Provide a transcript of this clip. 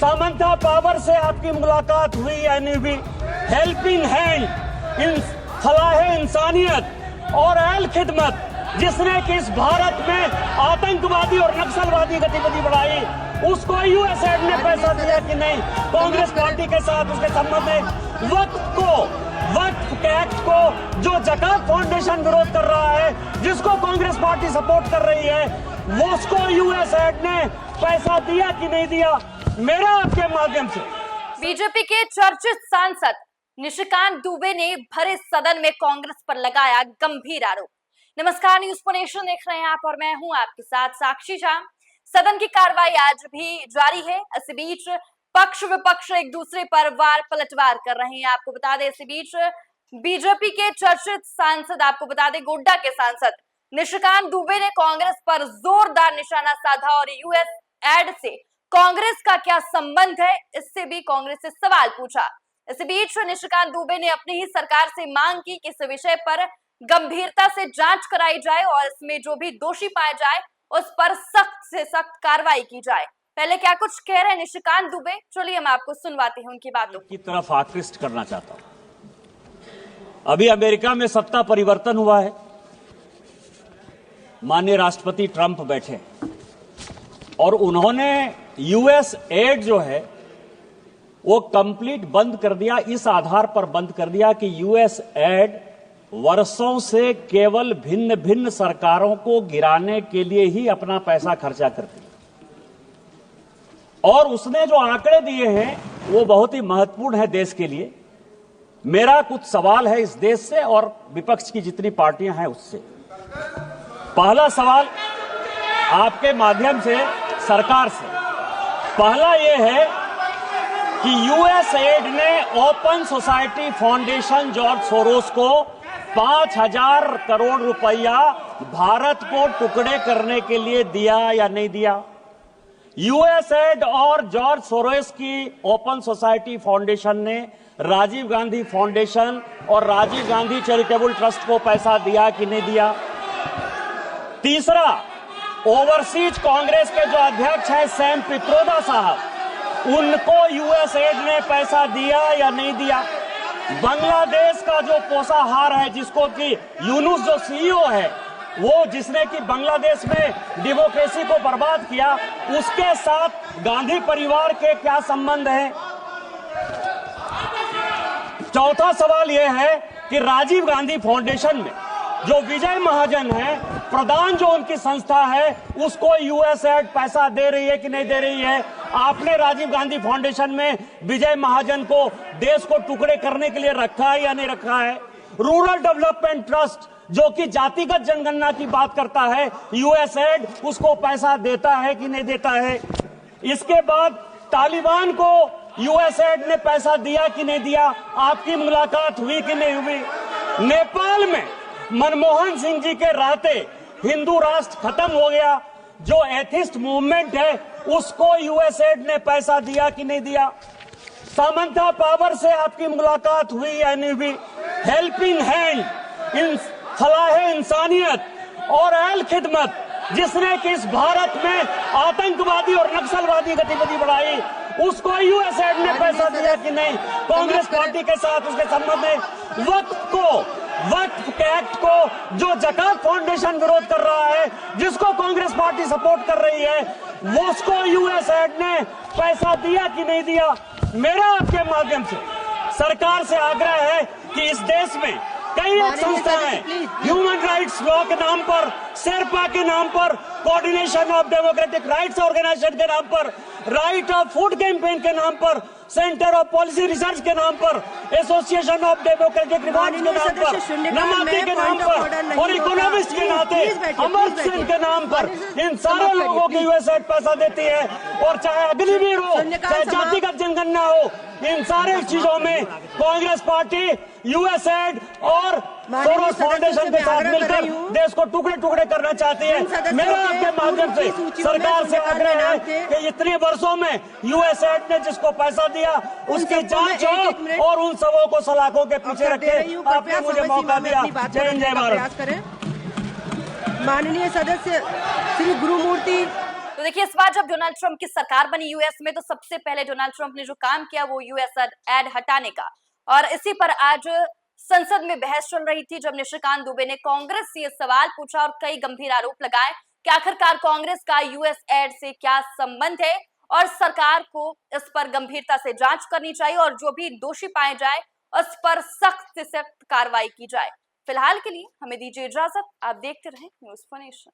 Samantha power से आपकी मुलाकात हुई या नहीं हुई? हेल्पिंग हैंड, इन फलाह इंसानियत और अहल खिदमत जिसने कि इस भारत में आतंकवादी और नक्सलवादी गतिविधि बढ़ाई, उसको यूएसएड ने पैसा दिया कि नहीं? कांग्रेस पार्टी के साथ उसके संबंध में वक्फ एक्ट को जो जकात फाउंडेशन विरोध कर रहा है, जिसको कांग्रेस पार्टी सपोर्ट कर रही है, वो उसको यूएसएड ने पैसा दिया कि नहीं दिया? मेरा आपके माध्यम से बीजेपी के चर्चित सांसद निशिकांत दुबे ने भरे सदन में कांग्रेस पर लगाया गंभीर आरोप। नमस्कार, न्यूज़ फॉर नेशन देख रहे हैं आप और मैं हूं आपके साथ साक्षी झा। सदन की कार्रवाई आज भी जारी है। इस बीच पक्ष विपक्ष एक दूसरे पर वार पलटवार कर रहे हैं। आपको बता दें, इसी बीच बीजेपी के चर्चित सांसद, आपको बता दें गोड्डा के सांसद निशिकांत दुबे ने कांग्रेस पर जोरदार निशाना साधा और यूएसएड से कांग्रेस का क्या संबंध है, इससे भी कांग्रेस से सवाल पूछा। इस बीच निशिकांत दुबे ने अपनी ही सरकार से मांग की कि इस विषय पर गंभीरता से जांच कराई जाए और इसमें जो भी दोषी पाया जाए उस पर सख्त से सख्त कार्रवाई की जाए। पहले क्या कुछ कह रहे हैं निशिकांत दुबे, चलिए हम आपको सुनवाते हैं उनकी बातों की तरफ आकृष्ट करना चाहता हूं। अभी अमेरिका में सत्ता परिवर्तन हुआ है, माननीय राष्ट्रपति ट्रंप बैठे और उन्होंने यूएसएड जो है वो कंप्लीट बंद कर दिया। इस आधार पर बंद कर दिया कि यूएसएड वर्षों से केवल भिन्न भिन्न सरकारों को गिराने के लिए ही अपना पैसा खर्चा करती है। और उसने जो आंकड़े दिए हैं वो बहुत ही महत्वपूर्ण है देश के लिए। मेरा कुछ सवाल है इस देश से और विपक्ष की जितनी पार्टियां हैं उससे। पहला सवाल आपके माध्यम से सरकार से, पहला यह है कि यूएसएड ने open society foundation George Soros को 5,000 करोड़ रुपया भारत को टुकड़े करने के लिए दिया या नहीं दिया? यूएसएड और जॉर्ज सोरोस की ओपन सोसाइटी फाउंडेशन ने राजीव गांधी फाउंडेशन और राजीव गांधी चैरिटेबल ट्रस्ट को पैसा दिया कि नहीं दिया? तीसरा, ओवरसीज कांग्रेस के जो अध्यक्ष हैं सैम पित्रोदा साहब, उनको यूएसएड ने पैसा दिया या नहीं दिया? बांग्लादेश का जो पोषाहार है, जिसको कि यूनुस जो सीईओ है, वो जिसने कि बांग्लादेश में डेमोक्रेसी को बर्बाद किया, उसके साथ गांधी परिवार के क्या संबंध हैं? चौथा सवाल यह है कि राजीव गांधी फाउंडेशन में जो विजय महाजन है, प्रधान जो उनकी संस्था है, उसको यूएसएड पैसा दे रही है कि नहीं दे रही है? आपने राजीव गांधी फाउंडेशन में विजय महाजन को देश को टुकड़े करने के लिए रखा है या नहीं रखा है? रूरल डेवलपमेंट ट्रस्ट जो कि जातिगत जनगणना की बात करता है, यूएसएड उसको पैसा देता है कि नहीं देता है? इसके बाद तालिबान को यूएसएड ने पैसा दिया कि नहीं दिया? आपकी मुलाकात हुई कि नहीं हुई? नेपाल में मनमोहन सिंह जी के रहते हिंदू राष्ट्र खत्म हो गया, जो एथिस्ट मूवमेंट है उसको यूएसएड ने पैसा दिया कि नहीं दिया? सामंथा पावर से आपकी मुलाकात हुई या नहीं हुई? हेल्पिंग हैंड, इन फलाह इंसानियत और अहल खिदमत जिसने कि इस भारत में आतंकवादी और नक्सलवादी गतिविधि बढ़ाई, उसको यूएसएड ने पैसा दिया कि नहीं? कांग्रेस पार्टी के साथ उसके संबंध में वक्फ एक्ट को जो जकात फाउंडेशन विरोध कर रहा है, जिसको कांग्रेस पार्टी सपोर्ट कर रही है, वो उसको यूएसएड ने पैसा दिया कि नहीं दिया? मेरा आपके माध्यम से सरकार से आग्रह है कि इस देश में कई संस्थाएं ह्यूमन राइट्स लॉ के नाम पर, शेरपा के नाम पर, coordination of democratic rights organisation के नाम पर, राइट ऑफ फूड कैंपेन के नाम पर, सेंटर ऑफ पॉलिसी रिसर्च के नाम पर, एसोसिएशन ऑफ डेमोक्रेटिक रिफॉर्म्स के नाम पर, नमाती के नाम पर और इकोनॉमिस्ट के नाते अमर सिंह के नाम पर इन सारे लोगों की यूएसएड पैसा देती है। और चाहे अग्निवीर हो, चाहे जातिगत जनगणना हो, इन सारे चीजों में कांग्रेस पार्टी यूएसएड और सोरोस फाउंडेशन के साथ मिलकर देश को टुकड़े टुकड़े करना चाहती है। मेरा आपके माध्यम से सरकार से आग्रह है कि इतने वर्षों में यूएसएड ने जिसको पैसा दिया उसकी जांच हो और उन सबों को सलाखों के पीछे रखे। आपने मुझे मौका दिया। जय हिंद, जय भारत। माननीय सदस्य श्री गुरुमूर्ति। तो तो देखिए, इस बार जब डोनाल्ड ट्रंप की सरकार बनी यूएस में, तो सबसे पहले डोनाल्ड ट्रंप ने जो काम किया वो यूएस एड हटाने का, और इसी पर आज संसद में बहस चल रही थी जब निशिकांत दुबे ने कांग्रेस से सवाल पूछा और कई गंभीर आरोप लगाए कि आखिरकार कांग्रेस का यूएस एड से क्या संबंध है, और सरकार को इस पर गंभीरता से जांच करनी चाहिए और जो भी दोषी पाए जाए उस पर सख्त से सख्त कार्रवाई की जाए। फिलहाल के लिए हमें दीजिए इजाजत, आप देखते रहें न्यूज़ फॉर नेशन।